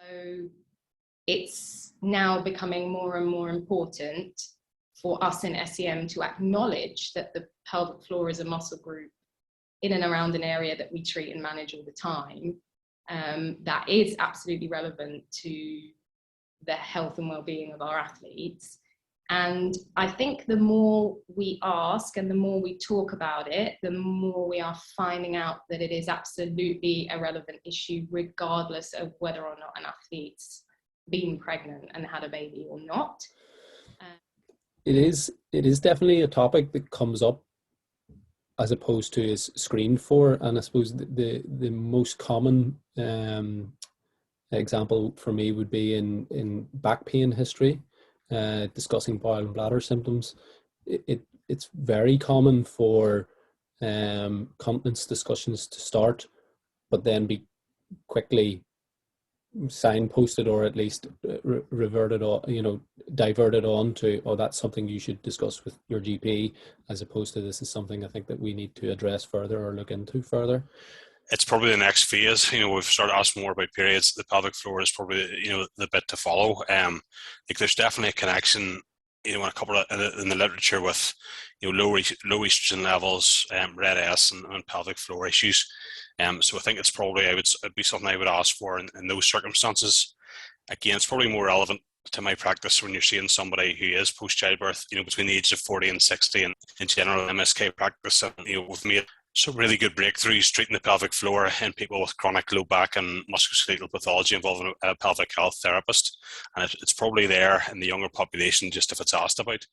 So it's now becoming more and more important for us in SEM to acknowledge that the pelvic floor is a muscle group in and around an area that we treat and manage all the time, that is absolutely relevant to the health and well-being of our athletes. And I think the more we ask and the more we talk about it, the more we are finding out that it is absolutely a relevant issue, regardless of whether or not an athlete's been pregnant and had a baby or not. It is definitely a topic that comes up as opposed to is screened for. And I suppose the most common example for me would be in back pain history. Discussing bowel and bladder symptoms, it's very common for continence discussions to start, but then be quickly signposted or at least reverted on, diverted on to, oh, that's something you should discuss with your GP, as opposed to this is something I think that we need to address further or look into further. It's probably the next phase. We've started asking more about periods. The pelvic floor is probably, the bit to follow. There's definitely a connection, in a couple of, in the literature with, low estrogen levels, red S and pelvic floor issues. So I think it's probably, it'd be something I would ask for in those circumstances. Again, it's probably more relevant to my practice when you're seeing somebody who is post-childbirth, between the ages of 40 and 60, and in general MSK practice, and, we've made some really good breakthroughs treating the pelvic floor in people with chronic low back and musculoskeletal pathology involving a pelvic health therapist. And it's probably there in the younger population, just if it's asked about.